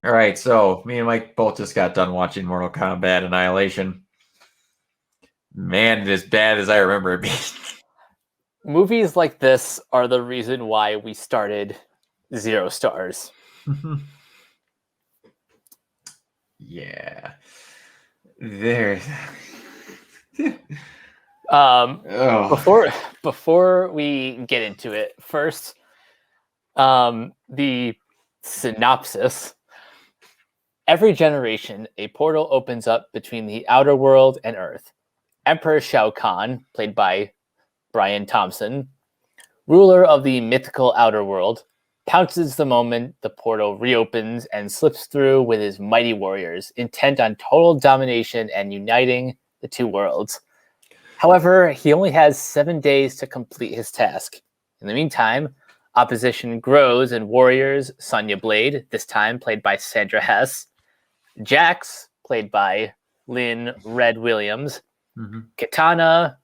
All right, so me and Mike both just got done watching Mortal Kombat Annihilation. Man, it is bad as I remember it being. Movies like this are the reason why we started 0 stars. Yeah. There. Before we get into it, first, the synopsis. Every generation, a portal opens up between the outer world and Earth. Emperor Shao Kahn, played by Brian Thompson, ruler of the mythical outer world, pounces the moment the portal reopens and slips through with his mighty warriors, intent on total domination and uniting the two worlds. However, he only has 7 days to complete his task. In the meantime, opposition grows and warriors, Sonya Blade, this time played by Sandra Hess, Jax, played by Lynn Red Williams, Katana,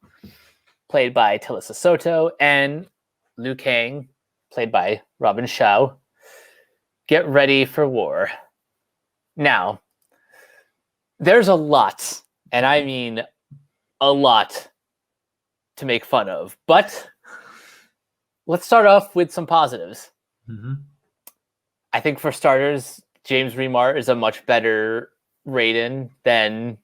played by Talisa Soto, and Liu Kang, played by Robin Shao, get ready for war. Now, there's a lot, and I mean a lot, to make fun of, but let's start off with some positives. I think for starters, James Remar is a much better Raiden than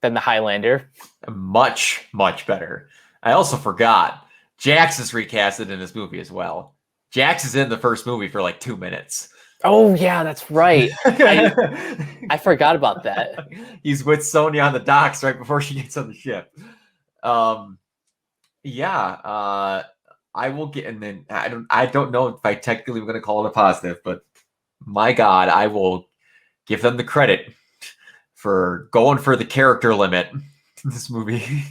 the Highlander. Much, much better. I also forgot, Jax is recasted in this movie as well. Jax is in the first movie for like 2 minutes. Oh, yeah, that's right. I forgot about that. He's with Sonya on the docks right before she gets on the ship. I will get, and then I don't know if I technically am going to call it a positive, but my God, I will give them the credit for going for the character limit in this movie.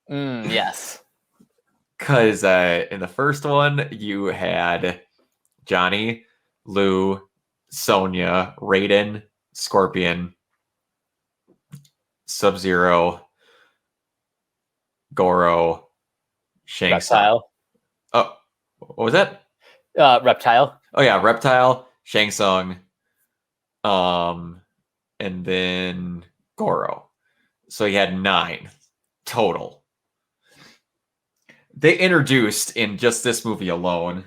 Yes. Because in the first one, you had Johnny, Lou, Sonya, Raiden, Scorpion, Sub-Zero, Goro, Shang Tsung. Reptile. Oh, what was that? Reptile. Oh yeah, Reptile, Shang Tsung, and then Goro. So you had 9 total. They introduced in just this movie alone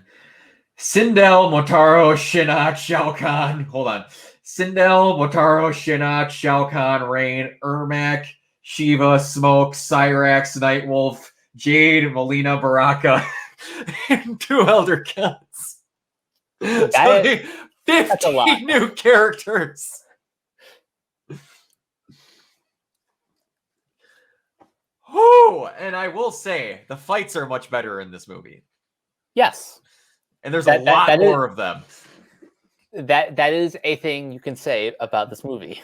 Sindel, Motaro, Shinnok, Shao Kahn. Hold on. Sindel, Motaro, Shinnok, Shao Kahn, Rain, Ermac, Shiva, Smoke, Cyrax, Nightwolf, Jade, Melina, Baraka, and 2 Elder Gods. 50 new characters. Oh, and I will say the fights are much better in this movie. Yes. And there's a lot more of them. That is a thing you can say about this movie.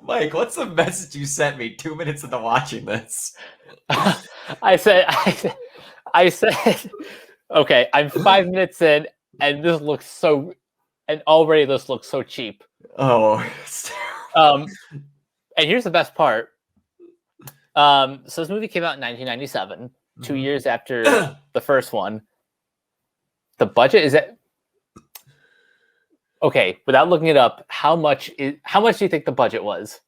Mike, what's the message you sent me 2 minutes into watching this? I said, okay, I'm 5 minutes in, and this looks so, and already this looks so cheap. Oh, and here's the best part. So this movie came out in 1997, 2 years after the first one. The budget is at, okay, without looking it up, how much do you think the budget was?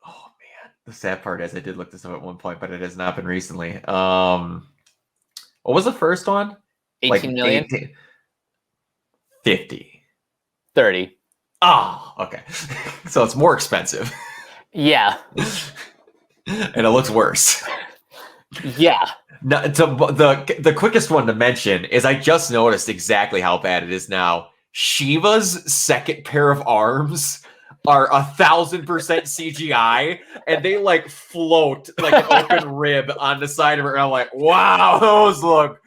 Oh man, the sad part is I did look this up at one point, but it has not been recently. What was the first one? 18 million? 50. 30. Oh, okay. So it's more expensive. Yeah. And it looks worse. Yeah. No, the quickest one to mention is I just noticed exactly how bad it is now. Shiva's second pair of arms are 1,000% CGI, and they like float like an open rib on the side of her. And I'm like, wow, those look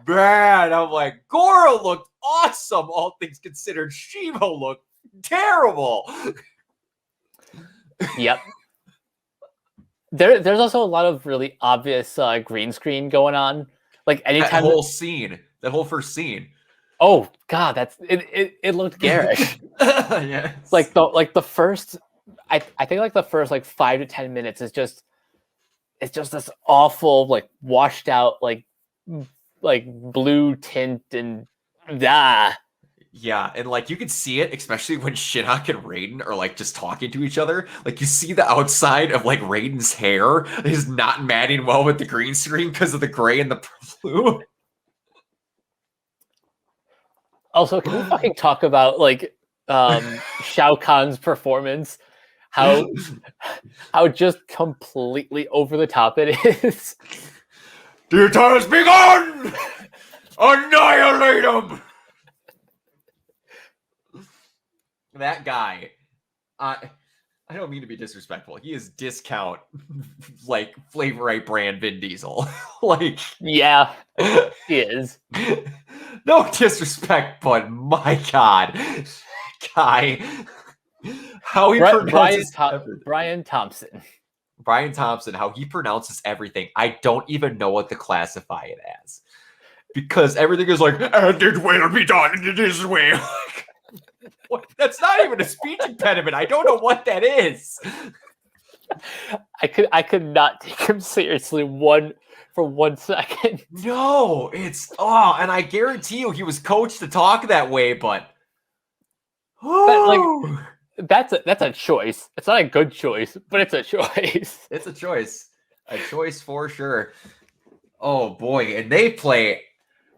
bad. I'm like, Goro looked awesome, all things considered. Shiva looked terrible. Yep. There's also a lot of really obvious green screen going on. Like anytime that whole first scene. Oh God, it looked garish. Yes. Like the first, I think like the first like 5 to 10 minutes is just, it's just this awful like washed out like like blue tint and ah. Yeah, and like you can see it, especially when Shinnok and Raiden are like just talking to each other. Like you see the outside of like Raiden's hair is not matching well with the green screen because of the gray and the blue. Also, can we fucking talk about like Shao Kahn's performance? How just completely over the top it is. The time has begun! Annihilate him! That guy, I don't mean to be disrespectful. He is discount, like, Flavor 8 brand Vin Diesel. Like, yeah, he is. No disrespect, but my God, guy, how he pronounces Brian Thompson. Brian Thompson, how he pronounces everything. I don't even know what to classify it as. Because everything is like, and it will be done in this way. What? That's not even a speech impediment. I don't know what that is. I could not take him seriously for 1 second. No, and I guarantee you he was coached to talk that way, but like that's a choice. It's not a good choice, but it's a choice. It's a choice. A choice for sure. Oh boy, and they play.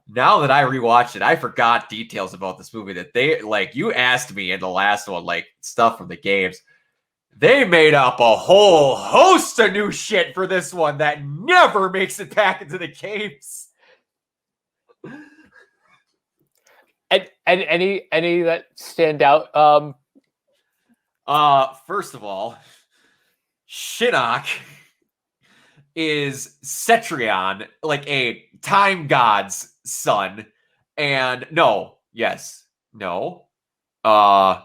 Now that I rewatched it, I forgot details about this movie that they like. You asked me in the last one, like stuff from the games. They made up a whole host of new shit for this one that never makes it back into the games. And any that stand out? First of all, Shinnok is Cetrion, like a time god's son, and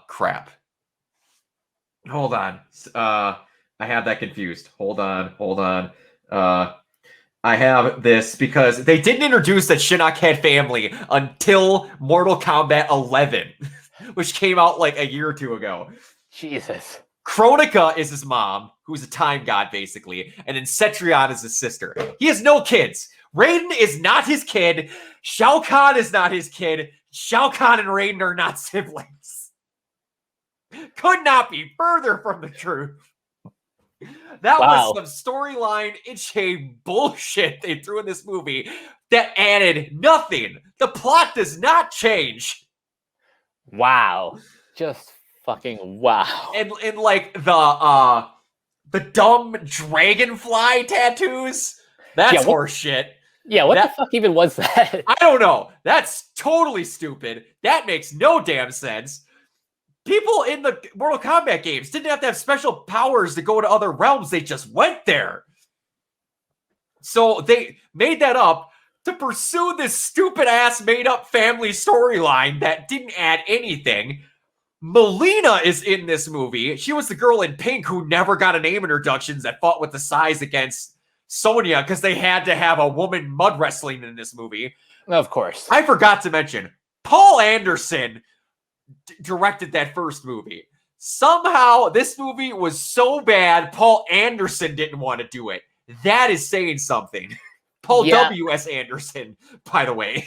crap. Hold on. I have that confused. Hold on. I have this because they didn't introduce that Shinnok had family until Mortal Kombat 11, which came out like a year or two ago. Jesus. Kronika is his mom, who's a time god, basically, and then Cetrion is his sister. He has no kids. Raiden is not his kid. Shao Kahn is not his kid. Shao Kahn and Raiden are not siblings. Could not be further from the truth. That was some storyline itch-hay bullshit they threw in this movie that added nothing. The plot does not change. Wow. Just fucking wow. And like the dumb dragonfly tattoos, that's horse shit. Yeah, what the fuck even was that? I don't know. That's totally stupid. That makes no damn sense. People in the Mortal Kombat games didn't have to have special powers to go to other realms. They just went there. So they made that up to pursue this stupid-ass made-up family storyline that didn't add anything. Melina is in this movie. She was the girl in pink who never got a name introductions that fought with the Sais against Sonya because they had to have a woman mud wrestling in this movie. Of course. I forgot to mention, Paul Anderson directed that first movie. Somehow, this movie was so bad, Paul Anderson didn't want to do it. That is saying something. Paul W.S. Anderson, by the way.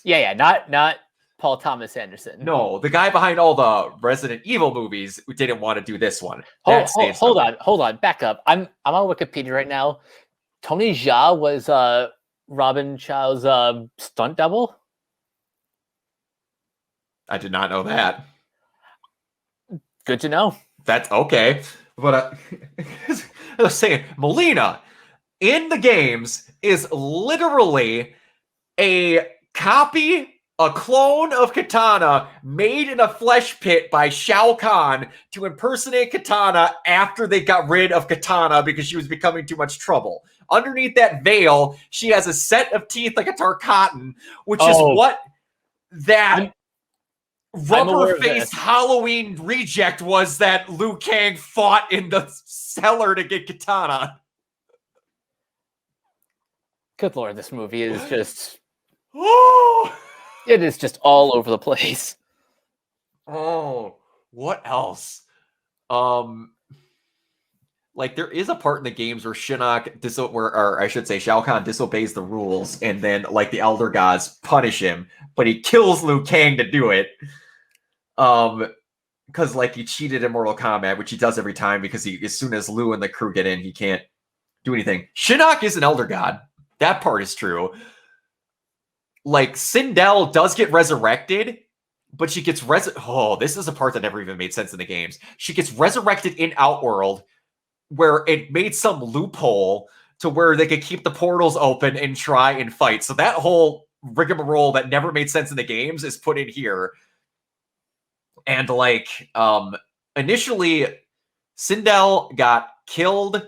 Yeah, not Paul Thomas Anderson. No, the guy behind all the Resident Evil movies who didn't want to do this one. Hold on, back up. I'm on Wikipedia right now. Tony Jaa was Robin Chow's stunt double. I did not know that. Good to know. That's okay. But I was saying, Melina in the games is literally a copy, a clone of Katana made in a flesh pit by Shao Kahn to impersonate Katana after they got rid of Katana because she was becoming too much trouble. Underneath that veil, she has a set of teeth like a Tarkatan, which is what that rubber-faced Halloween reject was that Liu Kang fought in the cellar to get Katana. Good Lord, this movie is just... Oh! It is just all over the place. Oh, what else? like there is a part in the games where or I should say Shao Kahn disobeys the rules, and then like the Elder Gods punish him, but he kills Liu Kang to do it. Because like he cheated in Mortal Kombat, which he does every time because as soon as Liu and the crew get in, he can't do anything. Shinnok is an Elder God. That part is true. Like Sindel does get resurrected, but she gets this is a part that never even made sense in the games. She gets resurrected in Outworld, where it made some loophole to where they could keep the portals open and try and fight. So that whole rigmarole that never made sense in the games is put in here. And like initially Sindel got killed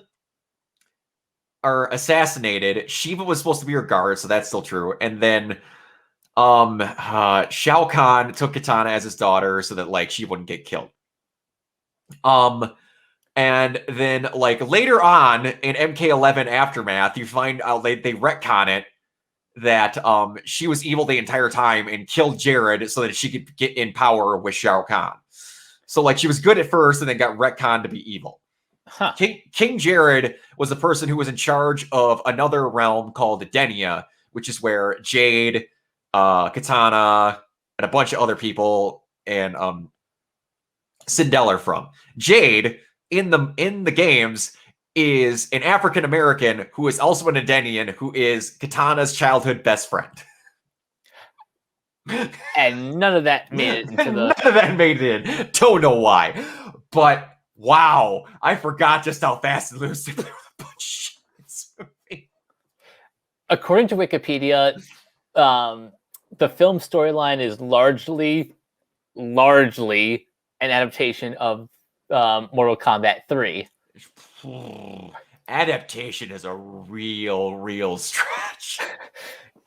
or assassinated. Shiva was supposed to be her guard, so that's still true. And then Shao Kahn took Kitana as his daughter so that like she wouldn't get killed. And then like later on in MK11 Aftermath, you find out they retcon it that she was evil the entire time and killed Jared so that she could get in power with Shao Kahn. So like she was good at first and then got retconned to be evil. Huh. King Jared was the person who was in charge of another realm called Edenia, which is where Jade, Katana, and a bunch of other people and Sindel are from. Jade in the games is an African American who is also an Edenian who is Katana's childhood best friend. And none of that made it into the. None of that made it in. Don't know why, but wow, I forgot just how fast and loose they play with a bunch of shit in this movie. According to Wikipedia, the film storyline is largely an adaptation of Mortal Kombat 3. Adaptation is a real stretch.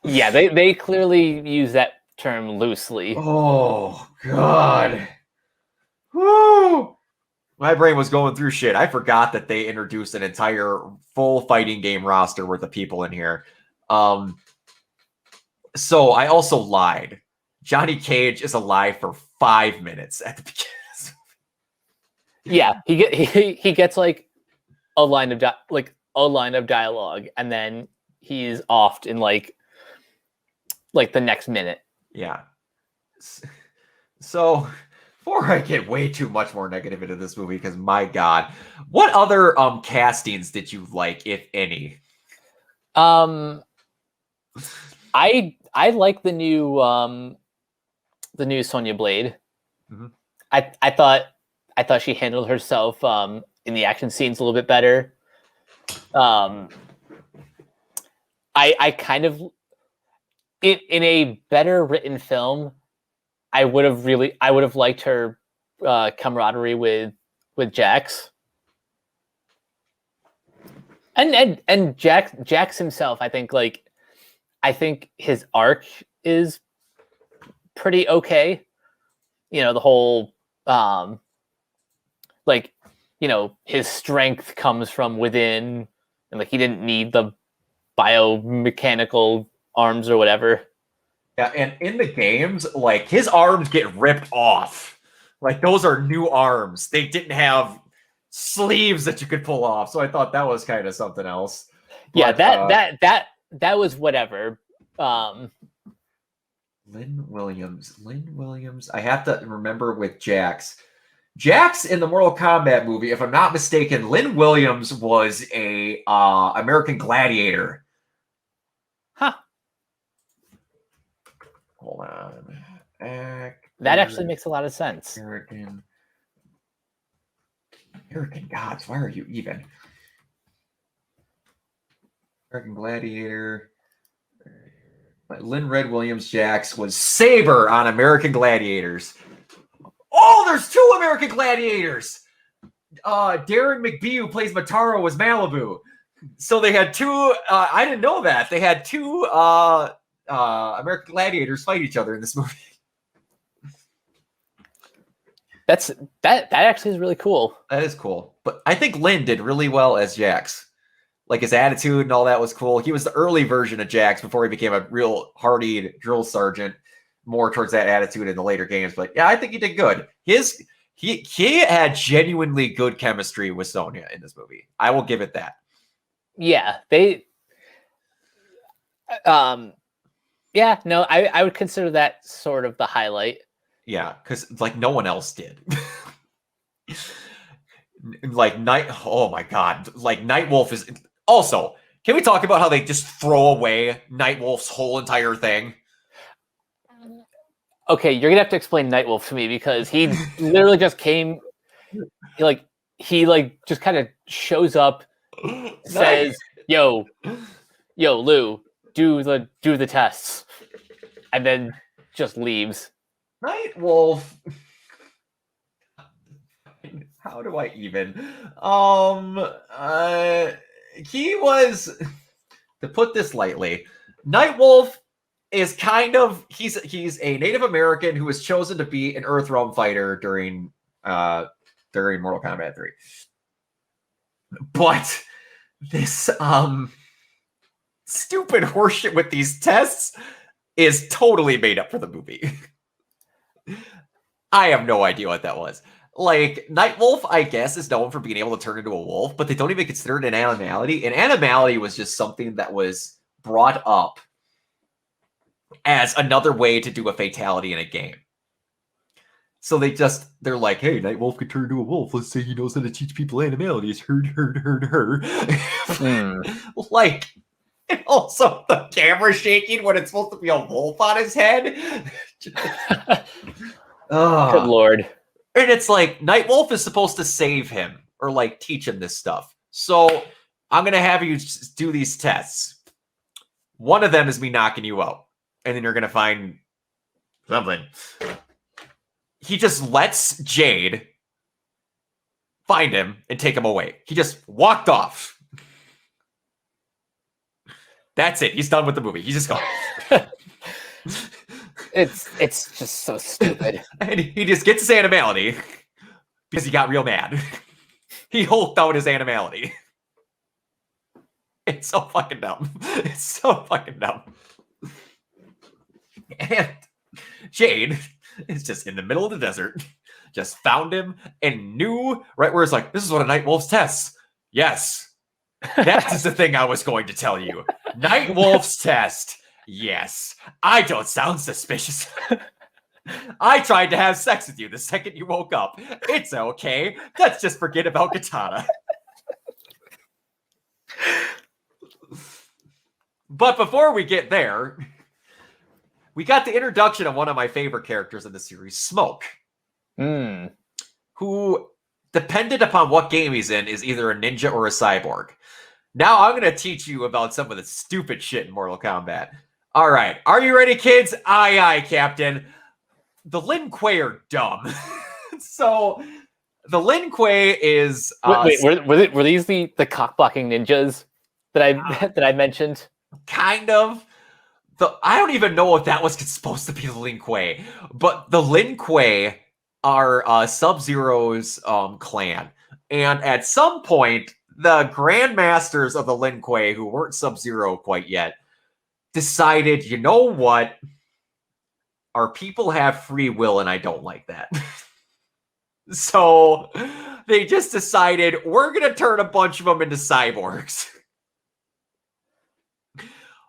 Yeah, they clearly use that term loosely. Oh God. Woo! My brain was going through shit. I forgot that they introduced an entire full fighting game roster worth of people in here. So I also lied. Johnny Cage is alive for 5 minutes at the beginning. Yeah, he gets like a line of dialogue, and then he's offed in like the next minute. Yeah. So before I get way too much more negative into this movie, because my God, what other castings did you like, if any? I like the new Sonya Blade. Mm-hmm. I thought she handled herself in the action scenes a little bit better. I kind of in a better written film, I would have liked her camaraderie with Jax. And Jax himself, I think his arc is pretty okay. You know, the whole his strength comes from within, and like he didn't need the biomechanical arms or whatever. Yeah, and in the games, like his arms get ripped off. Like those are new arms. They didn't have sleeves that you could pull off. So I thought that was kind of something else. But, yeah, that was whatever. Lynn Williams. I have to remember with Jax in the Mortal Kombat movie, if I'm not mistaken, Lynn Williams was a American Gladiator. Huh. Hold on. That actually makes a lot of sense. American gods, why are you even? American Gladiator. Lynn Red Williams Jax was Saber on American Gladiators. Oh, there's 2 American Gladiators. Darren McBee, who plays Mataro, was Malibu. So they had 2. I didn't know that. They had 2 American Gladiators fight each other in this movie. That actually is really cool. That is cool. But I think Lynn did really well as Jax. Like his attitude and all that was cool. He was the early version of Jax before he became a real hardy drill sergeant, more towards that attitude in the later games. But yeah, I think he did good. His He had genuinely good chemistry with Sonya in this movie. I will give it that. Yeah, I would consider that sort of the highlight. Yeah, because like no one else did. Like oh my god, like Nightwolf is also. Can we talk about how they just throw away Nightwolf's whole entire thing? Okay, you're gonna have to explain Nightwolf to me because he literally just came, he just kind of shows up, says, "Yo, Lou, do the tests," and then just leaves. Nightwolf. How do I even? He was, to put this lightly, Nightwolf is kind of he's a Native American who was chosen to be an Earthrealm fighter during Mortal Kombat 3. But this stupid horseshit with these tests is totally made up for the movie. I have no idea what that was. Like, Nightwolf, I guess, is known for being able to turn into a wolf, but they don't even consider it an animality. An animality was just something that was brought up as another way to do a fatality in a game. So they're like, hey, Nightwolf could turn into a wolf. Let's say he knows how to teach people animalities. Her. Like, and also the camera shaking when it's supposed to be a wolf on his head. Good lord. And it's like, Nightwolf is supposed to save him or like teach him this stuff. So I'm going to have you do these tests. One of them is me knocking you out. And then you're going to find something. He just lets Jade find him and take him away. He just walked off. That's it. He's done with the movie. He's just gone. It's just so stupid. And he just gets his animality because he got real mad. He hulked out his animality. It's so fucking dumb. It's so fucking dumb. And Jade is just in the middle of the desert, just found him and knew right where it's like, this is one of Nightwolf's tests. Yes. That is the thing I was going to tell you. Nightwolf's test. Yes. I don't sound suspicious. I tried to have sex with you the second you woke up. It's okay. Let's just forget about Katana. But before we get there, we got the introduction of one of my favorite characters in the series, Smoke. Who, dependent upon what game he's in, is either a ninja or a cyborg. Now I'm going to teach you about some of the stupid shit in Mortal Kombat. All right. Are you ready, kids? Aye, aye, Captain. The Lin Kuei are dumb. So, the Lin Kuei is... wait, were these the cock-blocking ninjas that I mentioned? Kind of. I don't even know if that was supposed to be the Lin Kuei. But the Lin Kuei are Sub-Zero's clan. And at some point, the Grandmasters of the Lin Kuei, who weren't Sub-Zero quite yet, decided, you know what? Our people have free will, and I don't like that. So they just decided, we're going to turn a bunch of them into cyborgs.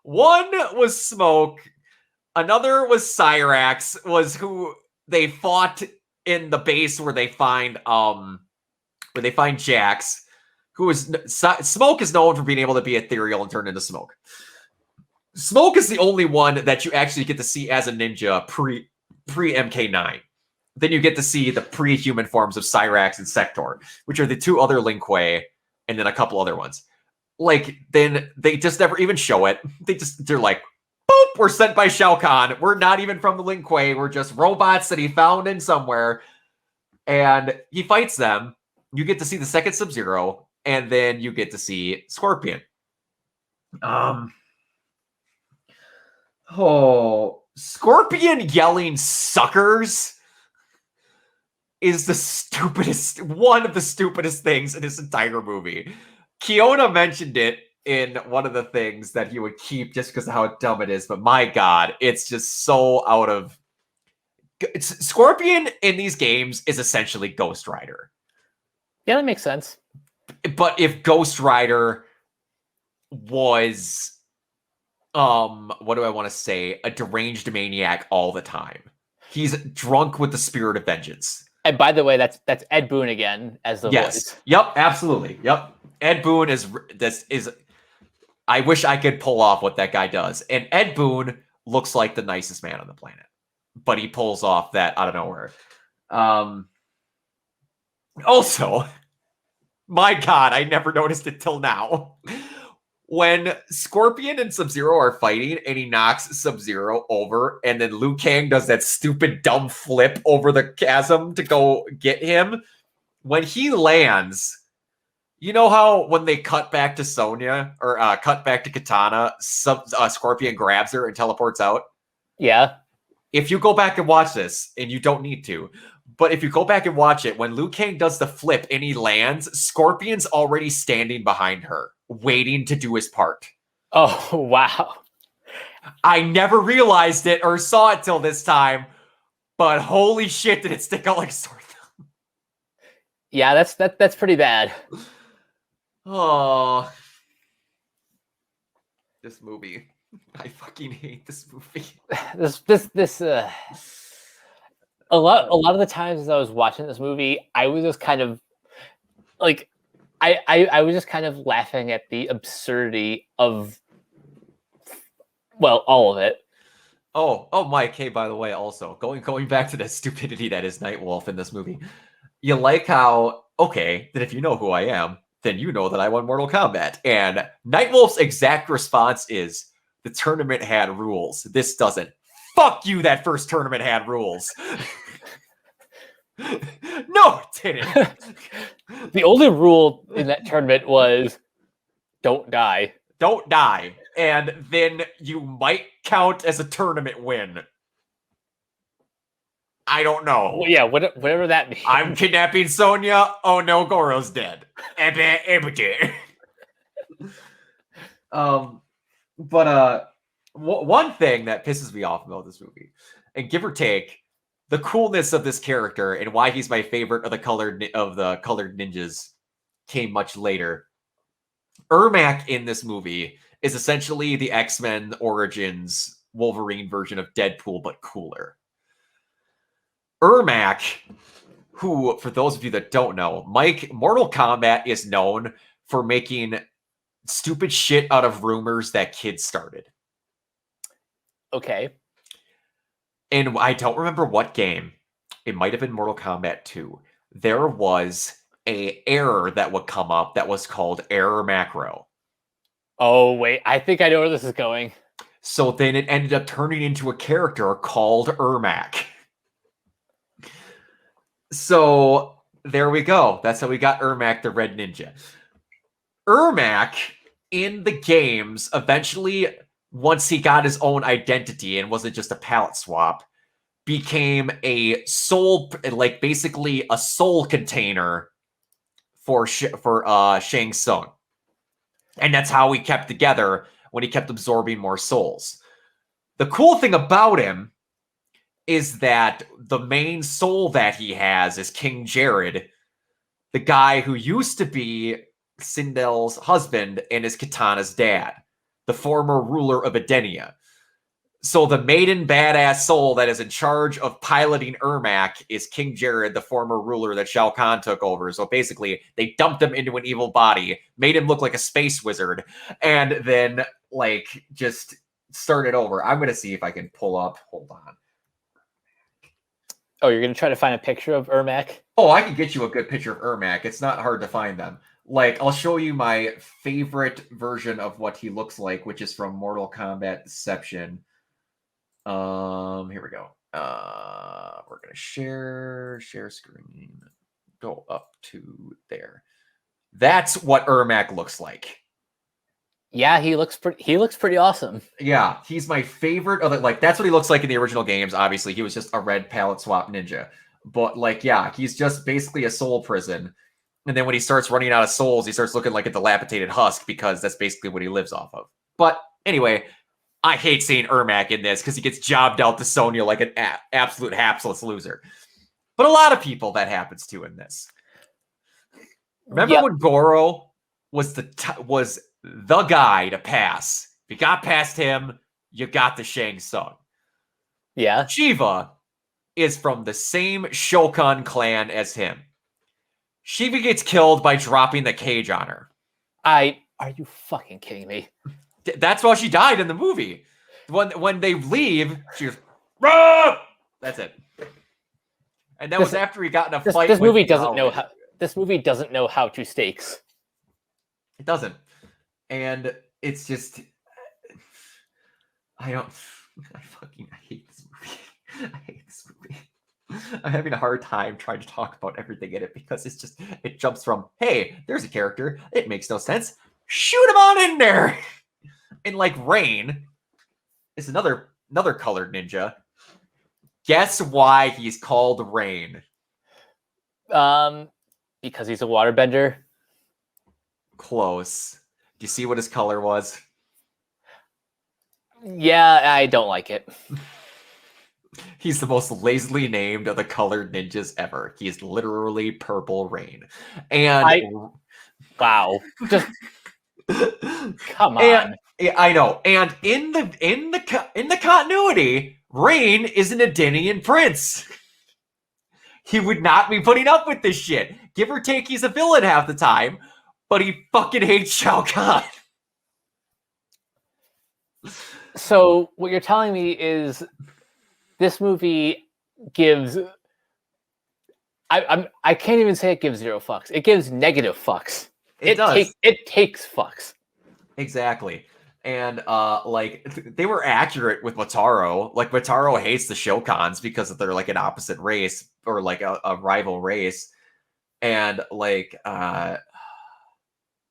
One was Smoke. Another was Cyrax, was who they fought in the base where they find Jax, who is... Smoke is known for being able to be ethereal and turn into smoke. Smoke is the only one that you actually get to see as a ninja pre MK9. Then you get to see the pre-human forms of Cyrax and Sector, which are the two other Lin Kuei, and then a couple other ones. Like, then they just never even show it. They're like, boop, we're sent by Shao Kahn. We're not even from the Lin Kuei. We're just robots that he found in somewhere. And he fights them. You get to see the second Sub-Zero, and then you get to see Scorpion. Scorpion yelling suckers is one of the stupidest things in this entire movie. Kiona mentioned it in one of the things that he would keep just because of how dumb it is, but my God, it's just so out of... Scorpion in these games is essentially Ghost Rider. Yeah, that makes sense. But if Ghost Rider was, what do I want to say? A deranged maniac all the time. He's drunk with the spirit of vengeance. And by the way, that's Ed Boon again as the voice. Yep, absolutely. Yep. Ed Boon is. I wish I could pull off what that guy does. And Ed Boon looks like the nicest man on the planet, but he pulls off that out of nowhere. Also, my God, I never noticed it till now. When Scorpion and Sub-Zero are fighting and he knocks Sub-Zero over, and then Liu Kang does that stupid dumb flip over the chasm to go get him, when he lands, you know how when they cut back to Sonya or cut back to Katana, Scorpion grabs her and teleports out? Yeah. If you go back and watch this, and you don't need to, but if you go back and watch it, when Liu Kang does the flip and he lands, Scorpion's already standing behind her, waiting to do his part. Oh, wow. I never realized it or saw it till this time, but holy shit, did it stick out like a sore thumb. Yeah, that's pretty bad. Oh. This movie. I fucking hate this movie. A lot of the times as I was watching this movie, I was just kind of like I was just kind of laughing at the absurdity of, well, all of it. Oh, Mike, hey, by the way, also, going back to the stupidity that is Nightwolf in this movie, you like how, okay, that if you know who I am, then you know that I won Mortal Kombat. And Nightwolf's exact response is, the tournament had rules. This doesn't. Fuck you, that first tournament had rules. No, it didn't. The only rule in that tournament was don't die. Don't die. And then you might count as a tournament win. I don't know. Well, yeah, whatever that means. I'm kidnapping Sonya. Oh no, Goro's dead. One thing that pisses me off about this movie, and give or take, the coolness of this character and why he's my favorite of the colored ninjas came much later. Ermac in this movie is essentially the X-Men Origins Wolverine version of Deadpool, but cooler. Ermac, who, for those of you that don't know, Mike, Mortal Kombat is known for making stupid shit out of rumors that kids started. Okay. And I don't remember what game. It might have been Mortal Kombat 2. There was an error that would come up that was called error macro. Oh, wait. I think I know where this is going. So then it ended up turning into a character called Ermac. So there we go. That's how we got Ermac the Red Ninja. Ermac in the games eventually, once he got his own identity and wasn't just a palette swap, became a soul, like basically a soul container for Shang Tsung. And that's how he kept together when he kept absorbing more souls. The cool thing about him is that the main soul that he has is King Jared, the guy who used to be Sindel's husband and is Katana's dad, the former ruler of Edenia. So the maiden badass soul that is in charge of piloting Ermac is King Jared, the former ruler that Shao Kahn took over. So basically, they dumped him into an evil body, made him look like a space wizard, and then, like, just started over. I'm going to see if I can pull up. Hold on. Oh, you're going to try to find a picture of Ermac? Oh, I can get you a good picture of Ermac. It's not hard to find them. Like, I'll show you my favorite version of what he looks like, which is from Mortal Kombat Deception. Here we go. We're gonna share screen. Go up to there. That's what Ermac looks like. Yeah, he looks pretty awesome. Yeah, he's my favorite of it. Like, that's what he looks like in the original games. Obviously, he was just a red palette swap ninja. But like, yeah, he's just basically a soul prison. And then when he starts running out of souls, he starts looking like a dilapidated husk because that's basically what he lives off of. But anyway, I hate seeing Ermac in this because he gets jobbed out to Sonya like an absolute hapsless loser. But a lot of people that happens to in this. Remember when Goro was the guy to pass? If you got past him, you got the Shang Tsung. Yeah. Shiva is from the same Shokan clan as him. Shiva gets killed by dropping the cage on her. Are you fucking kidding me? That's why she died in the movie. When they leave, she goes, "Rah!" That's it. And that was after he got in a fight. This movie doesn't know how. This movie doesn't know how to stakes. It doesn't, and it's just I hate this movie. I hate this movie. I'm having a hard time trying to talk about everything in it because it jumps from, hey, there's a character, it makes no sense, shoot him on in there. And like Rain is another colored ninja. Guess why he's called Rain? Because he's a waterbender. Close. Do you see what his color was? Yeah, I don't like it. He's the most lazily named of the colored ninjas ever. He is literally Purple Rain. And wow. Just come on. I know. And in the continuity, Rain is an Adenian prince. He would not be putting up with this shit. Give or take, he's a villain half the time, but he fucking hates Shao Kahn. So what you're telling me is this movie gives I can't even say it gives 0 fucks. It gives negative fucks. It does. It takes fucks. Exactly. And like they were accurate with Motaro. Like Motaro hates the Shokans because they're like an opposite race or like a rival race. And like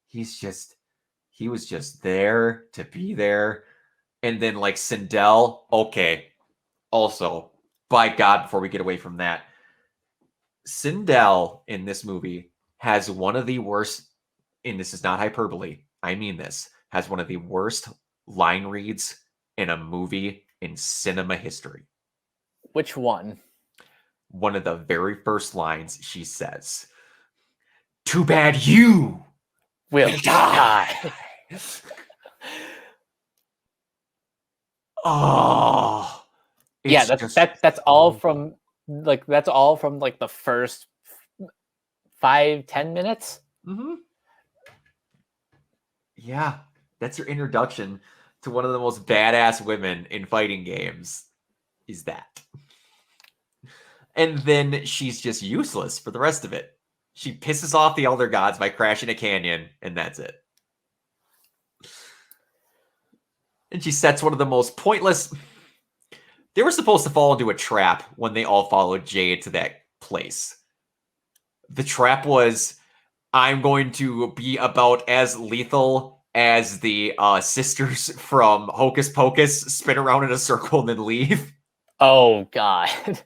he was just there to be there. And then like Sindel, okay. Also, by God, before we get away from that, Sindel in this movie has one of the worst, and this is not hyperbole, I mean this, has one of the worst line reads in a movie in cinema history. Which one? One of the very first lines she says, "Too bad you will die." Oh. Yeah, that's all from the first 5-10 minutes. Mm-hmm. Yeah, that's your introduction to one of the most badass women in fighting games. Is that? And then she's just useless for the rest of it. She pisses off the Elder Gods by crashing a canyon, and that's it. And she sets one of the most pointless... They were supposed to fall into a trap when they all followed Jade to that place. The trap was, I'm going to be about as lethal as the sisters from Hocus Pocus, spin around in a circle and then leave. Oh, God.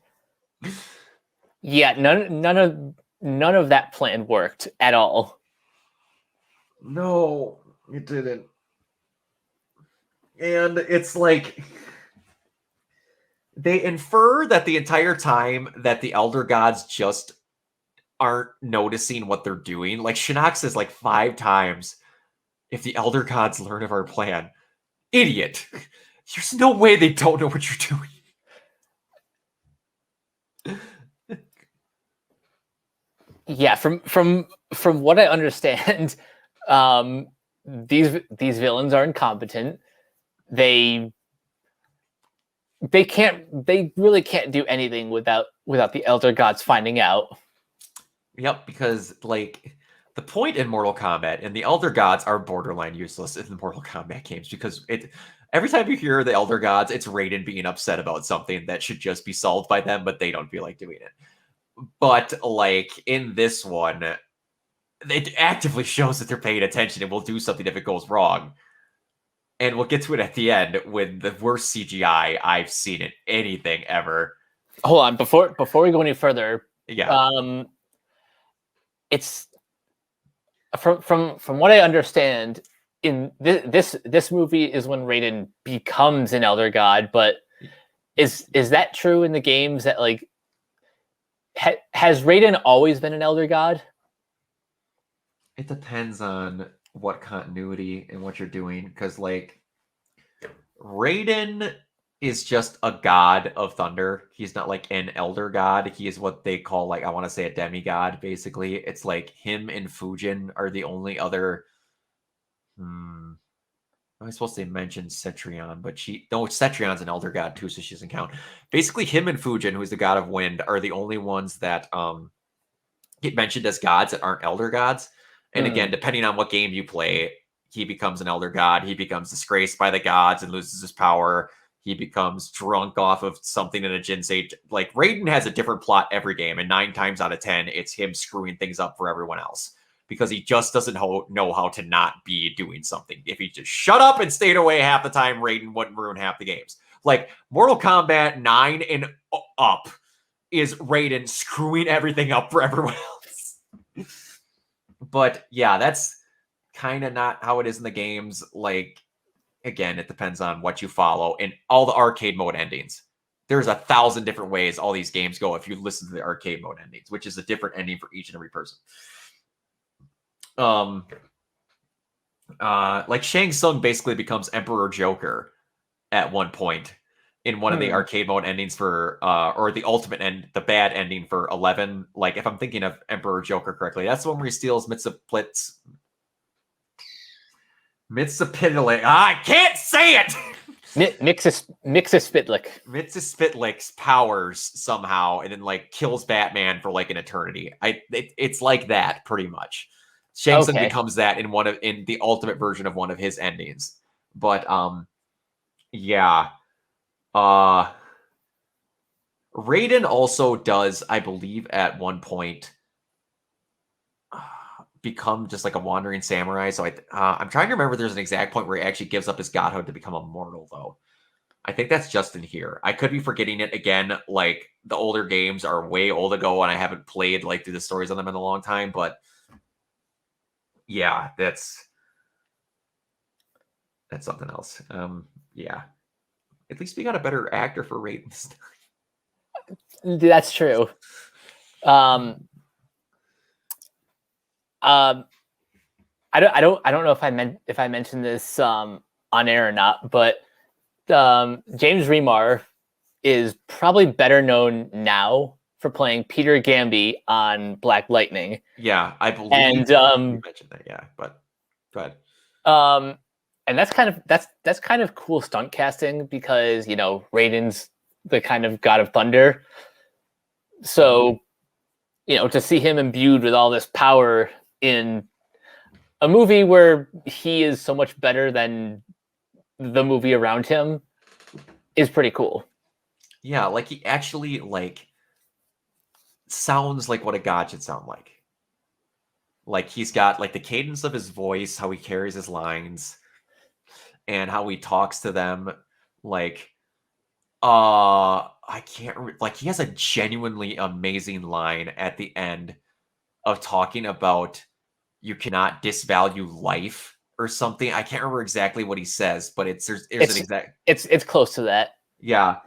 Yeah, none of that plan worked at all. No, it didn't. And it's like... They infer that the entire time that the Elder Gods just aren't noticing what they're doing. Like, Shinnok says like 5 times, if the Elder Gods learn of our plan. Idiot. There's no way they don't know what you're doing. Yeah, from what I understand, these villains are incompetent. They really can't do anything without the Elder Gods finding out. Yep, because like the point in Mortal Kombat and the Elder Gods are borderline useless in the Mortal Kombat games because every time you hear the Elder Gods, it's Raiden being upset about something that should just be solved by them, but they don't feel like doing it. But like in this one, it actively shows that they're paying attention and will do something if it goes wrong. And we'll get to it at the end with the worst CGI I've seen in anything ever. Hold on, before we go any further, yeah, it's from what I understand, in this movie is when Raiden becomes an Elder God, but is that true in the games that like has Raiden always been an Elder God? It depends on what continuity and what you're doing, because like Raiden is just a god of thunder. He's not like an elder god. He is what they call, like, I want to say a demigod, basically. It's like him and Fujin are the only other. I was supposed to mention Cetrion, but Cetrion's an elder god too, so she doesn't count. Basically, him and Fujin, who's the god of wind, are the only ones that get mentioned as gods that aren't elder gods. And again, depending on what game you play, he becomes an elder god. He becomes disgraced by the gods and loses his power. He becomes drunk off of something in a Jinsei. Like, Raiden has a different plot every game, and 9 times out of 10, it's him screwing things up for everyone else because he just doesn't know how to not be doing something. If he just shut up and stayed away half the time, Raiden wouldn't ruin half the games. Like, Mortal Kombat 9 and up is Raiden screwing everything up for everyone else. But yeah, that's kind of not how it is in the games. Like, again, it depends on what you follow and all the arcade mode endings. There's 1,000 different ways all these games go if you listen to the arcade mode endings, which is a different ending for each and every person. Like Shang Tsung basically becomes Emperor Joker at one point in one of the arcade mode endings for or the ultimate end, the bad ending for 11. Like, if I'm thinking of Emperor Joker correctly, that's the one where he steals Mitsapitlik. I can't say it. Mixaspitlik's powers somehow, and then like kills Batman for like an eternity. It's like that pretty much. Shang Tsung becomes that in the ultimate version of one of his endings. But yeah. Raiden also does, I believe, at one point become just like a wandering samurai. So I'm trying to remember there's an exact point where he actually gives up his godhood to become immortal, though. I think that's just in here. I could be forgetting it again. Like, the older games are way old ago, and I haven't played like through the stories on them in a long time. But yeah, that's something else. Yeah. At least we got a better actor for Raiden this time. That's true. I don't know if I mentioned this on air or not, but James Remar is probably better known now for playing Peter Gamby on Black Lightning. Yeah, I believe and you mentioned that. Yeah, but go ahead. And that's kind of cool stunt casting because, you know, Raiden's the kind of god of thunder. So, you know, to see him imbued with all this power in a movie where he is so much better than the movie around him is pretty cool. Yeah, like, he actually like sounds like what a god should sound like. Like, he's got like the cadence of his voice, how he carries his lines, and how he talks to them. Like, I can't remember. Like, he has a genuinely amazing line at the end of talking about you cannot disvalue life or something. I can't remember exactly what he says, but it's an exact. It's close to that. Yeah,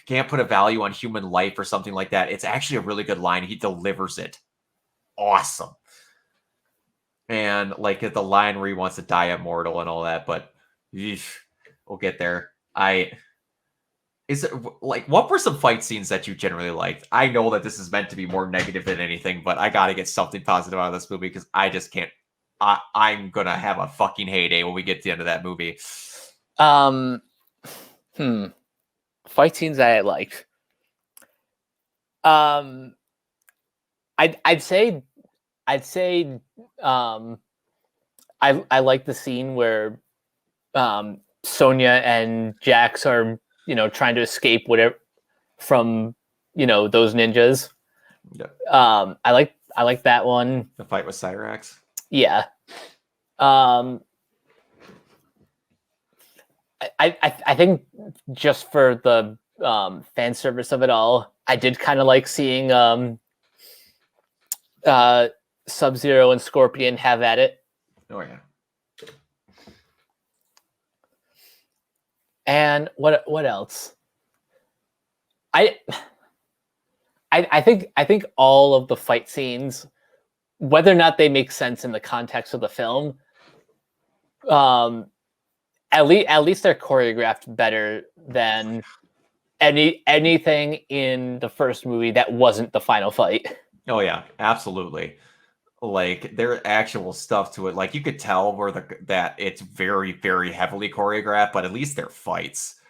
can't put a value on human life or something like that. It's actually a really good line. He delivers it awesome. And like the line where he wants to die immortal and all that, but we'll get there. Is it like, what were some fight scenes that you generally liked? I know that this is meant to be more negative than anything, but I gotta get something positive out of this movie because I just can't. I'm gonna have a fucking heyday when we get to the end of that movie. Fight scenes that I liked. I'd say I like the scene where Sonya and Jax are, you know, trying to escape whatever from, you know, those ninjas. Yeah. I like that one. The fight with Cyrax. Yeah. I think just for the fan service of it all, I did kind of like seeing Sub-Zero and Scorpion have at it. Oh yeah. And what else? I think all of the fight scenes, whether or not they make sense in the context of the film, at least they're choreographed better than anything in the first movie that wasn't the final fight. Oh yeah, absolutely. Like there actual stuff to it. Like you could tell that it's very, very heavily choreographed, but at least they're fights.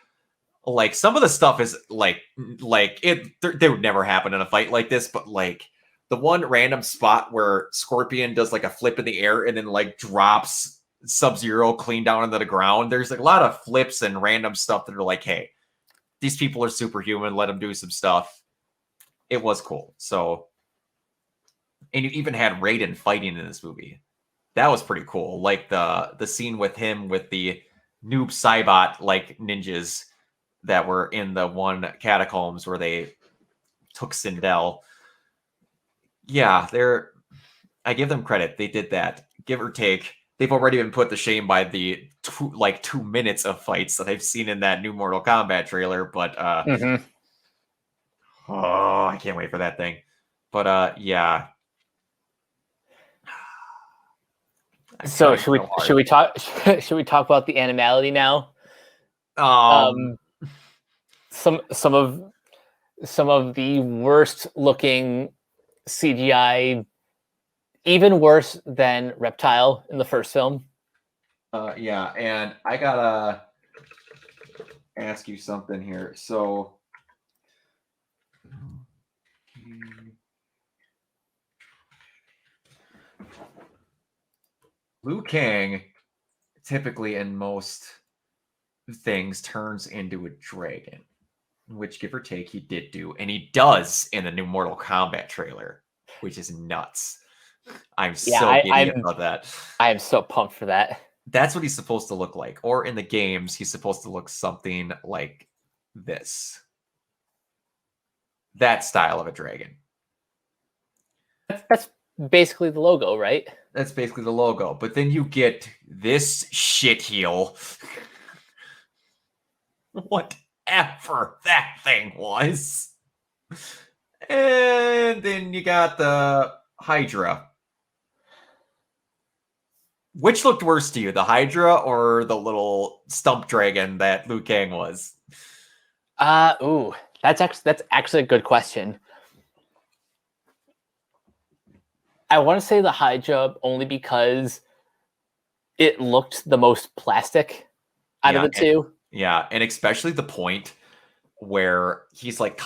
Like some of the stuff is like they would never happen in a fight like this, but like the one random spot where Scorpion does like a flip in the air and then like drops Sub-Zero clean down into the ground. There's like a lot of flips and random stuff that are like, hey, these people are superhuman. Let them do some stuff. It was cool. So, and you even had Raiden fighting in this movie. That was pretty cool. Like the scene with him with the noob Cybot like ninjas that were in the one catacombs where they took Sindel. Yeah, I give them credit. They did that. Give or take. They've already been put to shame by the 2 minutes of fights that I've seen in that new Mortal Kombat trailer, but oh, I can't wait for that thing. But yeah. So should we talk about the animality now? Some of the worst looking CGI, even worse than Reptile in the first film. Yeah, and I gotta ask you something here. So Liu Kang typically in most things turns into a dragon, which give or take he did do, and he does in the new Mortal Kombat trailer, which is nuts. I'm giddy about that. I am so pumped for that. That's what he's supposed to look like. Or in the games, he's supposed to look something like this. That style of a dragon. That's basically the logo, right? That's basically the logo. But then you get this shitheel. Whatever that thing was. And then you got the Hydra. Which looked worse to you, the Hydra or the little stump dragon that Liu Kang was? That's actually a good question. I want to say the Hydra only because it looked the most plastic out of the two. Yeah, and especially the point where he's like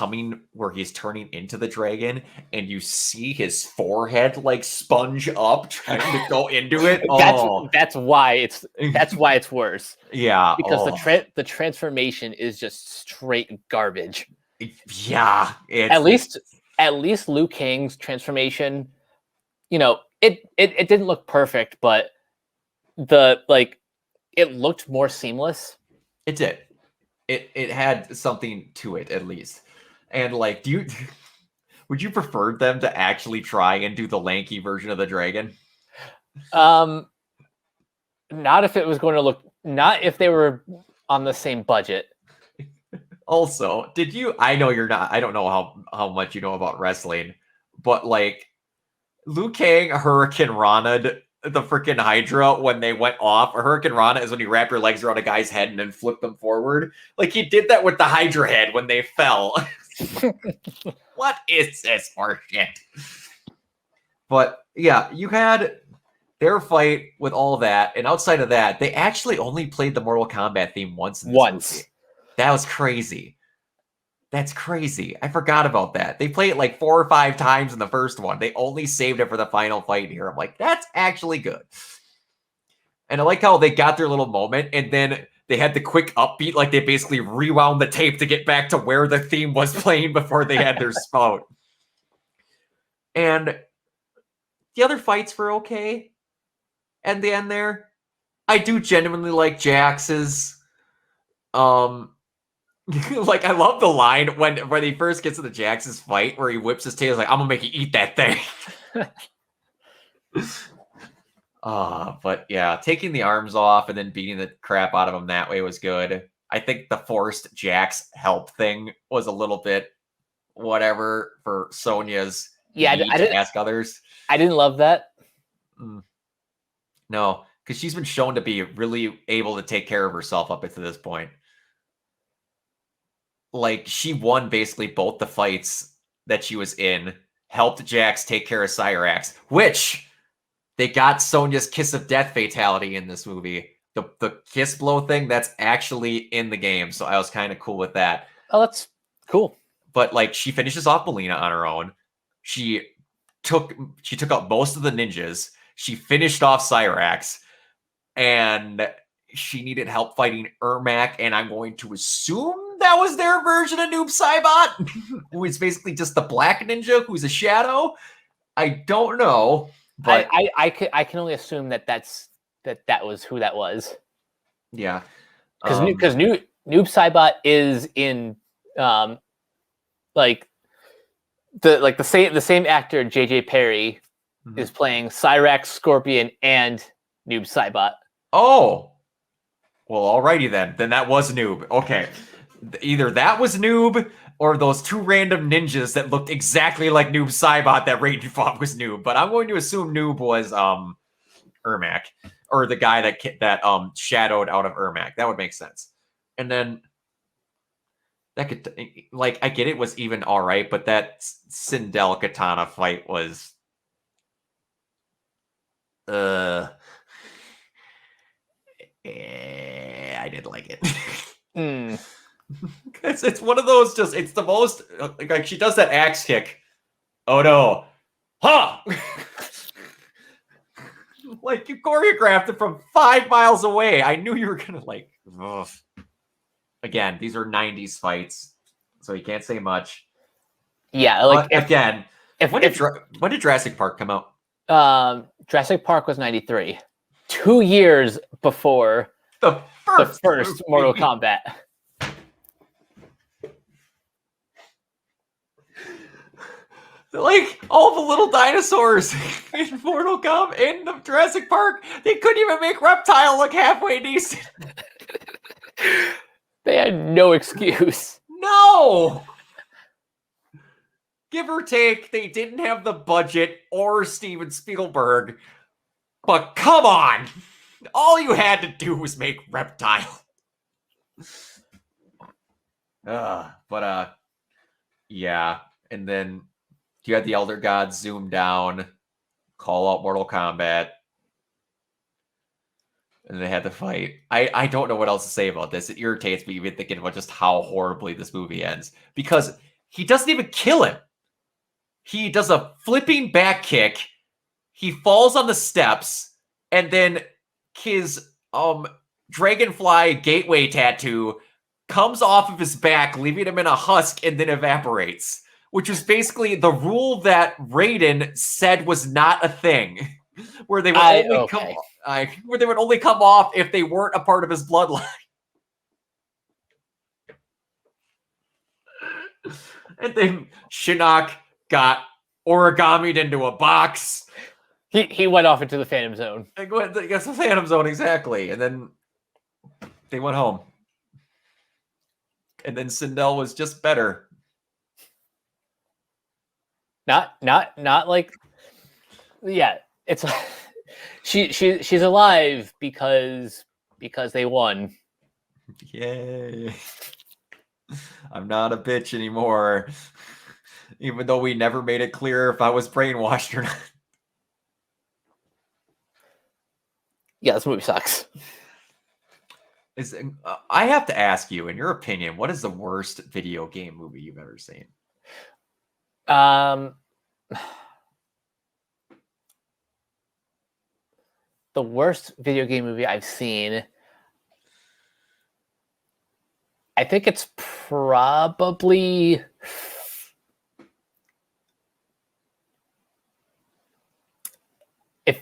where he's turning into the dragon and you see his forehead like sponge up trying to go into it. That's why it's worse. Yeah, because the transformation is just straight garbage. Yeah, at least Liu Kang's transformation, it didn't look perfect, but it looked more seamless. It did. It had something to it at least. And like, would you prefer them to actually try and do the lanky version of the dragon? Not if it was going to look. Not if they were on the same budget. Also, I know you're not. I don't know how much you know about wrestling, but like, Liu Kang Hurricane Rana'd the freaking Hydra when they went off. A Hurricane Rana is when you wrap your legs around a guy's head and then flip them forward. Like he did that with the Hydra head when they fell. What is this horseshit? But yeah, you had their fight with all that, and outside of that, they actually only played the Mortal Kombat theme once. Movie. That was crazy. That's crazy. I forgot about that. They played it like 4 or 5 times in the first one. They only saved it for the final fight here. I'm like, that's actually good. And I like how they got their little moment and then they had the quick upbeat, like they basically rewound the tape to get back to where the theme was playing before they had their spout. And the other fights were okay. At the end there, I do genuinely like Jax's. Like I love the line when he first gets to the Jax's fight where he whips his tail like I'm gonna make you eat that thing. But yeah, taking the arms off and then beating the crap out of him that way was good. I think the forced Jax help thing was a little bit whatever for Sonya's need to ask others. I didn't love that. No, because she's been shown to be really able to take care of herself up until this point. Like, she won basically both the fights that she was in, helped Jax take care of Cyrax, which they got Sonya's kiss of death fatality in this movie. The kiss blow thing, that's actually in the game, so I was kind of cool with that. Oh, that's cool. But like, she finishes off Melina on her own. She took out most of the ninjas. She finished off Cyrax, and she needed help fighting Ermac, and I'm going to assume that was their version of Noob Saibot, who is basically just the black ninja who's a shadow. I don't know, but I can only assume that that was who that was. Yeah, because Noob Saibot is in like the same actor JJ Perry is playing Cyrax, Scorpion, and Noob Saibot. Oh, well, alrighty then. Then that was Noob. Okay, either that was Noob or those two random ninjas that looked exactly like Noob Saibot that Raiden fought was Noob. But I'm going to assume Noob was Ermac, or the guy that shadowed out of Ermac. That would make sense. And then that could, like, I get it was even all right, but that Sindel Katana fight was I didn't like it. It's one of those, just, it's the most, like, she does that axe kick. Oh no. Huh! Like, you choreographed it from 5 miles away. I knew you were gonna, like, ugh. Again, these are 90s fights, so you can't say much. Yeah, like, when did Jurassic Park come out? Jurassic Park was 93. 2 years before the first Mortal Kombat. Like, all the little dinosaurs in Mortal Kombat, in the Jurassic Park, they couldn't even make Reptile look halfway decent. They had no excuse. No! Give or take, they didn't have the budget or Steven Spielberg. But come on! All you had to do was make Reptile. Yeah. And then you had the Elder Gods zoom down, call out Mortal Kombat. And they had to fight. I don't know what else to say about this. It irritates me even thinking about just how horribly this movie ends. Because he doesn't even kill him. He does a flipping back kick. He falls on the steps. And then his dragonfly gateway tattoo comes off of his back, leaving him in a husk, and then evaporates. Which is basically the rule that Raiden said was not a thing. Where they would only come off if they weren't a part of his bloodline. And then Shinnok got origamied into a box. He went off into the Phantom Zone. Yes, the Phantom Zone, exactly. And then they went home. And then Sindel was just better. Not like, yeah. It's she's alive because they won. Yay. I'm not a bitch anymore. Even though we never made it clear if I was brainwashed or not. Yeah, this movie sucks. I have to ask you, in your opinion, what is the worst video game movie you've ever seen? The worst video game movie I've seen, I think it's probably if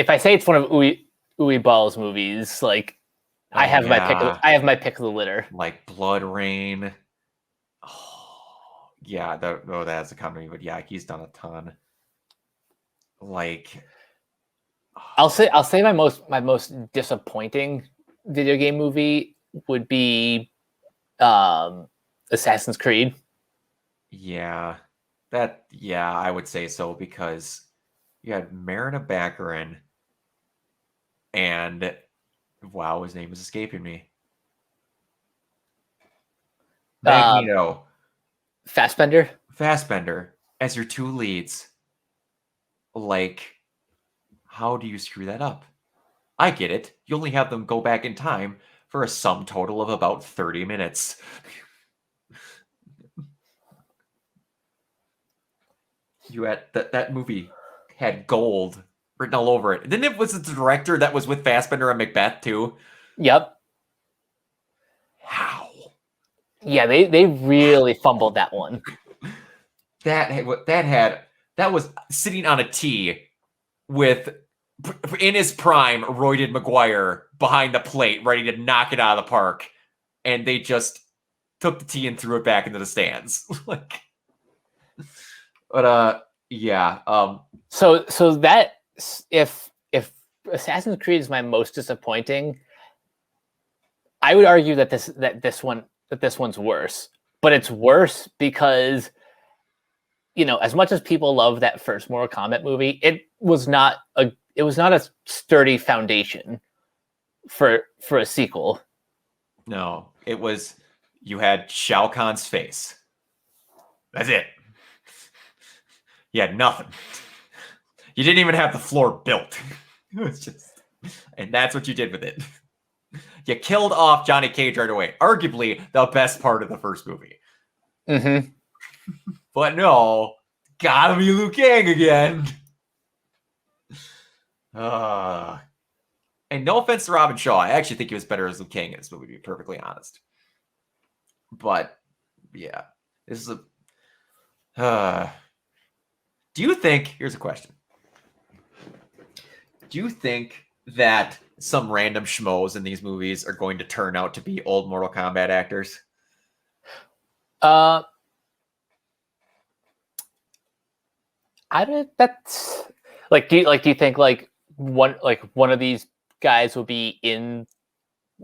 I say it's one of Uwe Ball's movies, like I have my pick of the litter. Like Blood Rain. Oh, yeah, that's a comedy, but yeah, he's done a ton. Like, I'll say my most disappointing video game movie would be Assassin's Creed. Yeah, I would say so, because you had Marina Baccarin and wow, his name is escaping me. Magneto, Fassbender as your two leads. Like, how do you screw that up? I get it. You only have them go back in time for a sum total of about 30 minutes. You had that movie had gold written all over it. Then it was the director that was with Fassbender and Macbeth too. Yep. How? Yeah, they really fumbled that one. That was sitting on a tee with, in his prime, roided Maguire behind the plate, ready to knock it out of the park, and they just took the tee and threw it back into the stands. Like, but yeah. So that if Assassin's Creed is my most disappointing, I would argue that this one's worse. But it's worse because, you know, as much as people love that first Mortal Kombat movie, it was not a sturdy foundation for a sequel. No, it was, you had Shao Kahn's face. That's it. You had nothing. You didn't even have the floor built. It was just, and that's what you did with it. You killed off Johnny Cage right away. Arguably the best part of the first movie. Mm-hmm. But no, gotta be Liu Kang again. And no offense to Robin Shaw, I actually think he was better as Liu Kang in this movie, to be perfectly honest. But yeah, this is a. Do you think? Here's a question. Do you think that some random schmoes in these movies are going to turn out to be old Mortal Kombat actors? I don't. That's like. Do you think like one of these guys will be in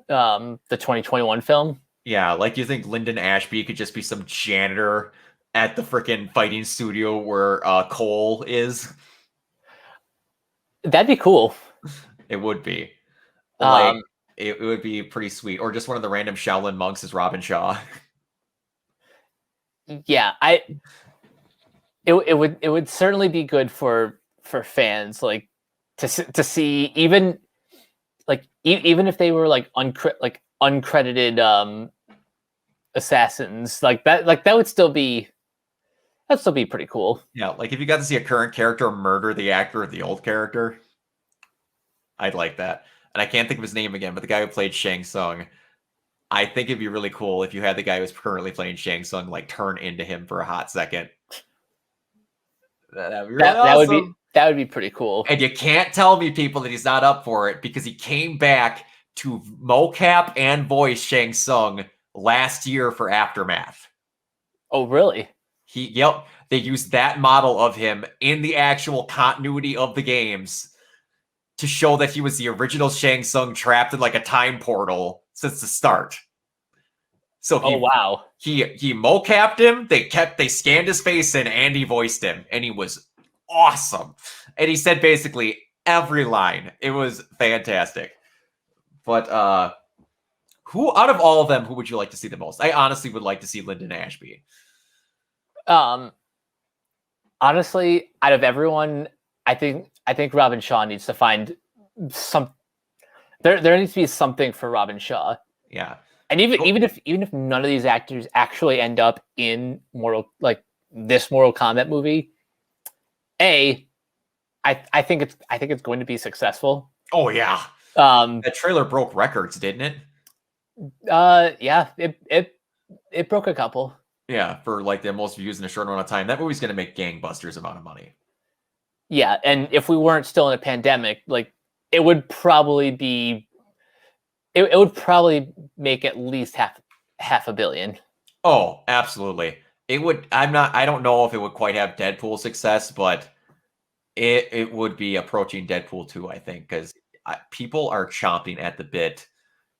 the 2021 film? Yeah, like, you think Lyndon Ashby could just be some janitor at the freaking fighting studio where Cole is? That'd be cool. It would be. Like, it would be pretty sweet. Or just one of the random Shaolin monks is Robin Shaw. Yeah, it would certainly be good for fans, like to see, even like even if they were like uncredited assassins, like that would still be pretty cool. Yeah, like if you got to see a current character murder the actor of the old character, I'd like that. And I can't think of his name again, but the guy who played Shang Tsung, I think it'd be really cool if you had the guy who's currently playing Shang Tsung like turn into him for a hot second. That'd be really awesome. That would be pretty cool. And you can't tell me, people, that he's not up for it, because he came back to mocap and voice Shang Tsung last year for Aftermath. Oh, really? Yep. They used that model of him in the actual continuity of the games to show that he was the original Shang Tsung trapped in like a time portal since the start. So wow. He mocapped him, they scanned his face in, and he voiced him, and he was awesome. And he said basically every line. It was fantastic. But who out of all of them, who would you like to see the most? I honestly would like to see Lyndon Ashby. Honestly, out of everyone, I think Robin Shaw needs to find some. There needs to be something for Robin Shaw. Yeah. And even if none of these actors actually end up in this Mortal Kombat movie, I think it's going to be successful. Oh yeah. That trailer broke records, didn't it? Yeah, it broke a couple. Yeah, for like the most views in a short amount of time. That movie's going to make gangbusters amount of money. Yeah, and if we weren't still in a pandemic, like it would probably be. It would probably make at least half a billion. Oh, absolutely. It would. I don't know if it would quite have Deadpool success, but it would be approaching Deadpool 2, I think, because people are chomping at the bit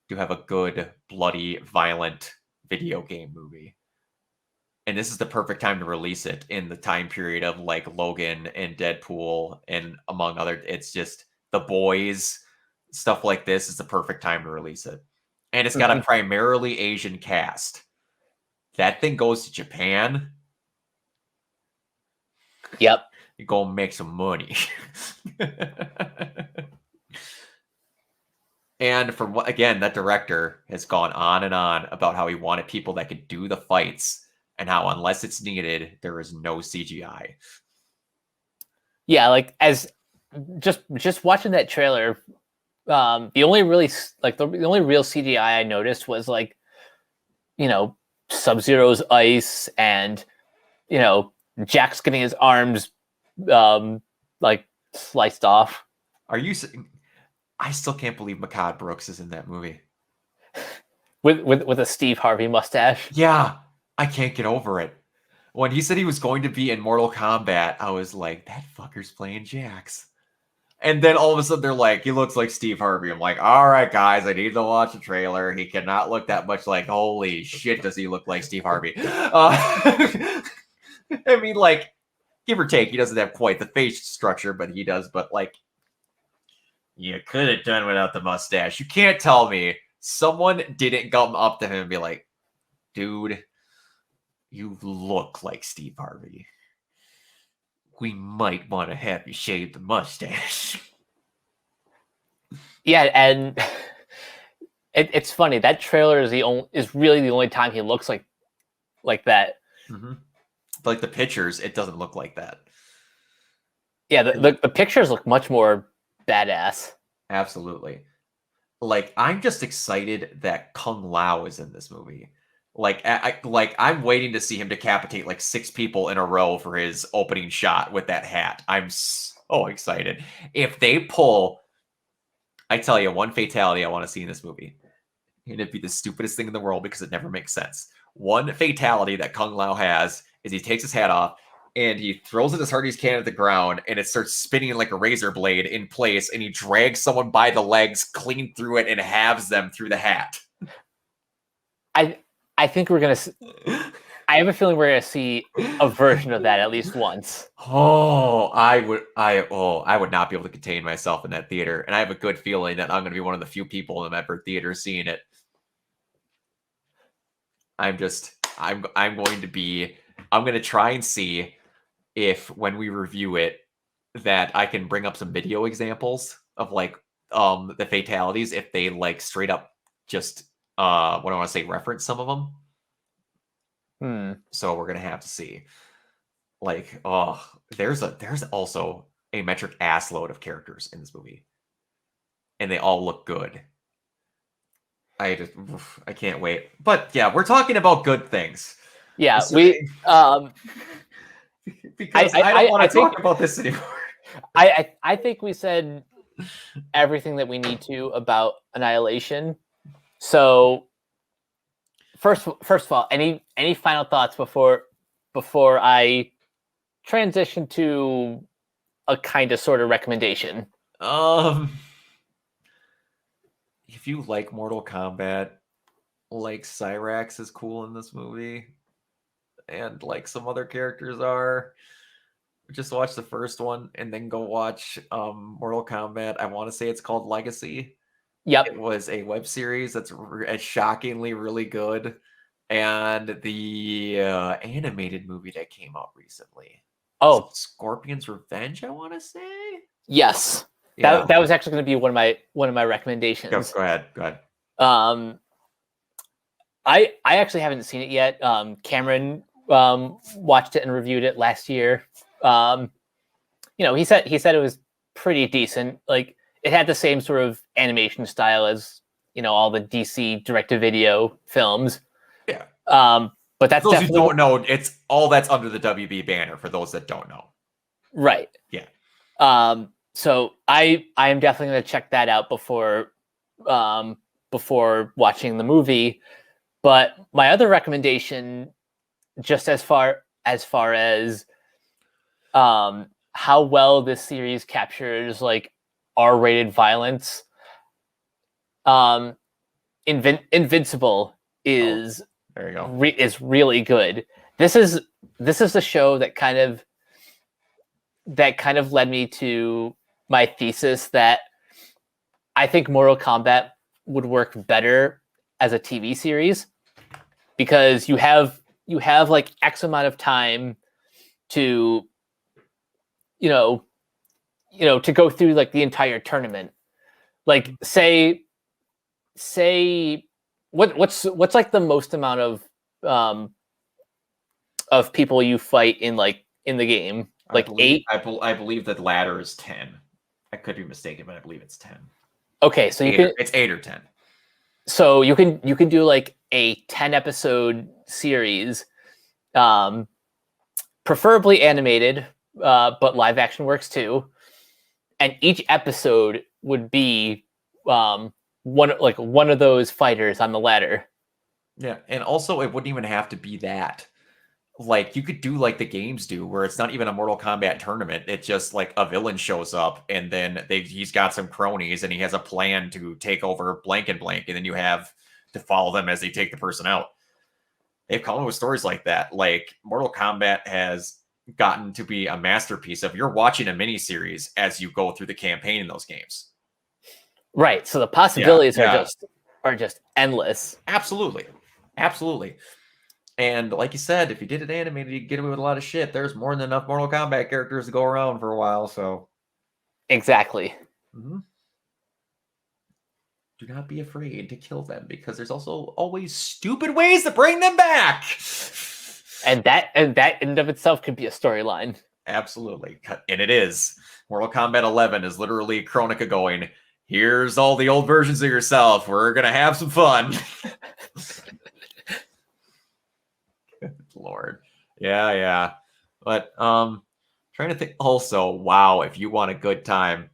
to have a good, bloody, violent video game movie. And this is the perfect time to release it in the time period of like Logan and Deadpool and among other. It's just The Boys, stuff like this is the perfect time to release it. And it's got a primarily Asian cast. That thing goes to Japan. Yep. You go make some money. And from what, again, that director has gone on and on about how he wanted people that could do the fights and how unless it's needed, there is no CGI. Yeah, like as just watching that trailer, the only really the only real CGI I noticed was like, you know, Sub-Zero's ice and, you know, Jack's getting his arms like sliced off. Are you? I still can't believe Mehcad Brooks is in that movie with a Steve Harvey mustache. Yeah, I can't get over it. When he said he was going to be in Mortal Kombat, I was like, that fucker's playing Jax. And then all of a sudden they're like, he looks like Steve Harvey. I'm like, all right, guys, I need to watch the trailer. He cannot look that much like, holy shit, does he look like Steve Harvey? I mean, like, give or take, he doesn't have quite the face structure, but he does. But, like, you could have done without the mustache. You can't tell me someone didn't come up to him and be like, dude, you look like Steve Harvey. We might want to have you shave the mustache. Yeah, and it's funny. That trailer is really the only time he looks like that. Mm-hmm. Like the pictures, it doesn't look like that. Yeah, the pictures look much more badass. Absolutely. Like, I'm just excited that Kung Lao is in this movie. Like, I'm waiting to see him decapitate like 6 people in a row for his opening shot with that hat. I'm so excited. If they pull, I tell you, one fatality I want to see in this movie. And it'd be the stupidest thing in the world because it never makes sense. One fatality that Kung Lao has is he takes his hat off and he throws it as hard as he can at the ground and it starts spinning like a razor blade in place and he drags someone by the legs clean through it and halves them through the hat. I think we're gonna. I have a feeling we're gonna see a version of that at least once. Oh, I would not be able to contain myself in that theater, and I have a good feeling that I'm going to be one of the few people in the Medford theater seeing it. I'm going to try and see if when we review it that I can bring up some video examples of like the fatalities if they like straight up just what do I want to say, reference some of them. So we're gonna have to see. Like, oh, there's also a metric ass load of characters in this movie, and they all look good. I can't wait. But yeah, we're talking about good things. Yeah, because I don't want to talk about this anymore. I think we said everything that we need to about Annihilation. So first of all, any final thoughts before I transition to a kind of sort of recommendation? If you like Mortal Kombat, like Cyrax is cool in this movie, and like some other characters are, just watch the first one and then go watch Mortal Kombat. I want to say it's called Legacy. Yep. It was a web series that's shockingly really good. And the animated movie that came out recently. Oh, Scorpion's Revenge, I want to say. Yes. Yeah. That was actually going to be one of my recommendations. Go ahead. I actually haven't seen it yet. Cameron watched it and reviewed it last year. He said it was pretty decent. Like, it had the same sort of animation style as, all the DC direct-to-video films. Yeah. But that's for those definitely... who don't know, it's all that's under the WB banner for those that don't know. Right. Yeah. So I am definitely going to check that out before watching the movie. But my other recommendation, just as far as how well this series captures like R-rated violence, Invincible is There you go. is really good. This is the show that kind of led me to my thesis that I think Mortal Kombat would work better as a TV series, because you have like X amount of time to to go through like the entire tournament. Like say what's like the most amount of people you fight in the game? Like eight? I believe that ladder is 10. I could be mistaken, but I believe it's 10. Okay, so it's 8 or 10. So you can do like a 10 episode series, preferably animated, but live action works too. And each episode would be one of those fighters on the ladder. Yeah, and also it wouldn't even have to be that. Like, you could do like the games do, where it's not even a Mortal Kombat tournament. It's just like a villain shows up, and then he's got some cronies, and he has a plan to take over blank and blank, and then you have to follow them as they take the person out. They've come up with stories like that. Like, Mortal Kombat has gotten to be a masterpiece of you're watching a miniseries as you go through the campaign in those games. Right. So the possibilities are just endless. Absolutely. And like you said, if you did it animated, you get away with a lot of shit. There's more than enough Mortal Kombat characters to go around for a while, so. Exactly. Mm-hmm. Do not be afraid to kill them, because there's also always stupid ways to bring them back. And that in and of itself could be a storyline. Absolutely. And it is. Mortal Kombat 11 is literally Kronika going, here's all the old versions of yourself. We're going to have some fun. Lord. Yeah. But trying to think also, wow, if you want a good time,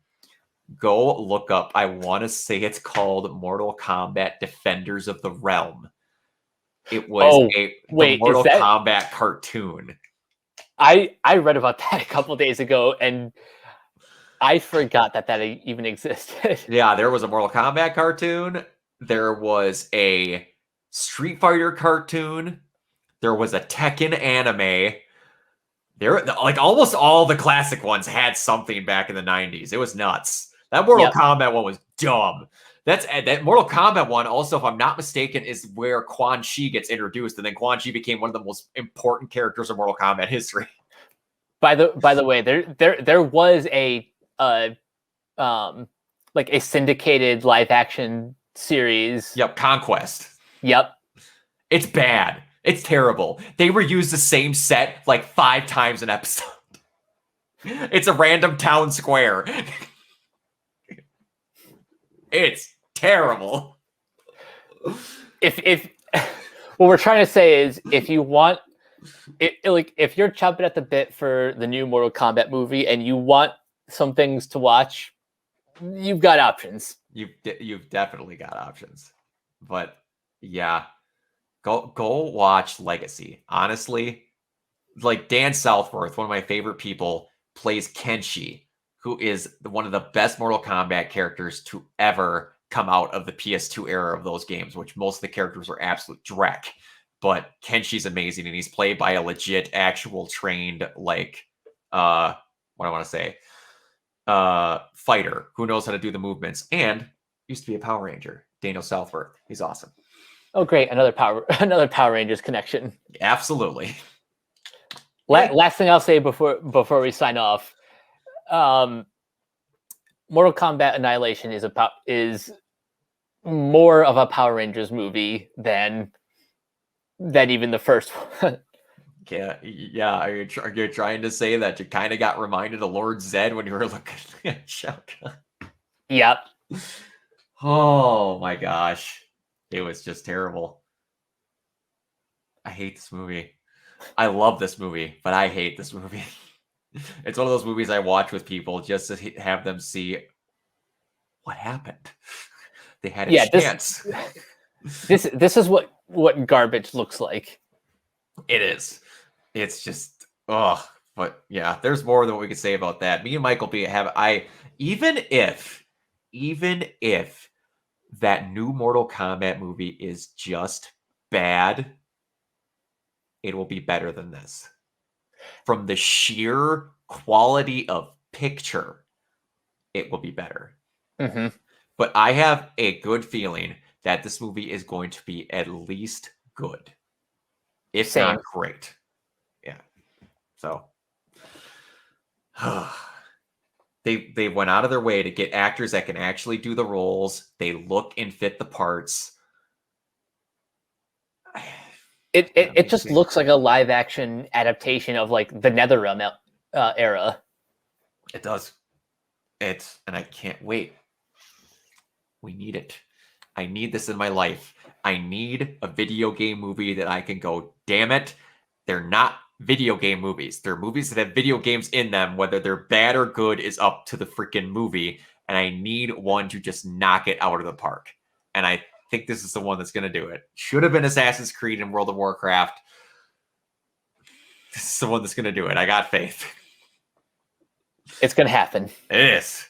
go look up, I want to say it's called Mortal Kombat Defenders of the Realm. It was the Mortal Kombat cartoon. I read about that a couple days ago, and I forgot that even existed. Yeah, there was a Mortal Kombat cartoon. There was a Street Fighter cartoon. There was a Tekken anime. There, like, almost all the classic ones had something back in the 90s. It was nuts. That Mortal Kombat one was dumb. That Mortal Kombat one, also, if I'm not mistaken, is where Quan Chi gets introduced, and then Quan Chi became one of the most important characters of Mortal Kombat history. By the way, there was a like a syndicated live action series. Yep, Conquest. Yep. It's bad. It's terrible. They reuse the same set like 5 times an episode. It's a random town square. It's terrible. If what we're trying to say is, if you want if you're chomping at the bit for the new Mortal Kombat movie and you want some things to watch, you've got options. You've definitely got options. But yeah, go watch Legacy. Honestly, like, Dan Southworth, one of my favorite people, plays Kenshi, who is one of the best Mortal Kombat characters to ever come out of the PS2 era of those games, which most of the characters were absolute dreck. But Kenshi's amazing, and he's played by a legit, actual trained, like, what I want to say, fighter who knows how to do the movements, and used to be a Power Ranger. Daniel Southworth. He's awesome. Oh, great. Another Power Rangers connection. Absolutely. Last thing I'll say before we sign off. Mortal Kombat Annihilation is more of a Power Rangers movie than even the first one. Yeah. Are you trying to say that you kind of got reminded of Lord Zed when you were looking at Shao Kahn? Yep. Oh my gosh, it was just terrible. I hate this movie. I love this movie, but I hate this movie. It's one of those movies I watch with people just to have them see what happened. They had a chance. This is what garbage looks like. It is. It's just, ugh. But yeah, there's more than what we could say about that. Me and Michael even if that new Mortal Kombat movie is just bad, it will be better than this. From the sheer quality of picture, it will be better. Mm-hmm. But I have a good feeling that this movie is going to be at least good, if Same. not great. Yeah. So they went out of their way to get actors that can actually do the roles. They look and fit the parts. It just looks like a live action adaptation of like the NetherRealm era. It does. And I can't wait. We need it. I need this in my life. I need a video game movie that I can go, damn it, they're not video game movies. They're movies that have video games in them. Whether they're bad or good is up to the freaking movie. And I need one to just knock it out of the park. And I think this is the one that's going to do it. Should have been Assassin's Creed and World of Warcraft. This is the one that's going to do it. I got faith. It's going to happen. It is.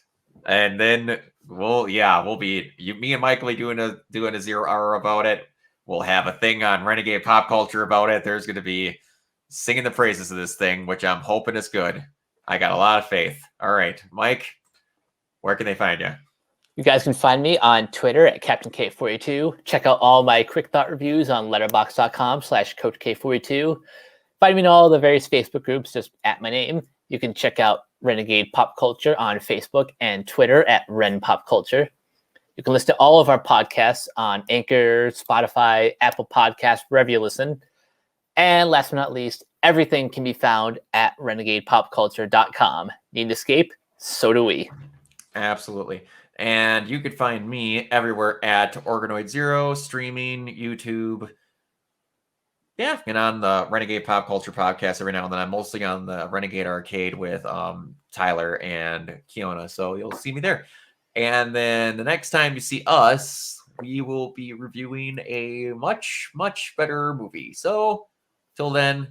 And then we'll be me and Mike will be doing a 0 hour about it. We'll have a thing on Renegade Pop Culture about it. There's going to be singing the praises of this thing, which I'm hoping is good. I got a lot of faith. All right, Mike, where can they find you? You guys can find me on Twitter at Captain K42. Check out all my quick thought reviews on letterboxd.com/CoachK42. Find me in all the various Facebook groups just at my name. You can check out Renegade Pop Culture on Facebook and Twitter at Ren Pop Culture. You can listen to all of our podcasts on Anchor, Spotify, Apple Podcasts, wherever you listen. And last but not least, everything can be found at renegadepopculture.com. Need an escape? So do we. Absolutely. And you could find me everywhere at Organoid Zero, streaming, YouTube. Yeah, and on the Renegade Pop Culture podcast every now and then. I'm mostly on the Renegade Arcade with Tyler and Kiona, so you'll see me there. And then the next time you see us, we will be reviewing a much, much better movie. So till then,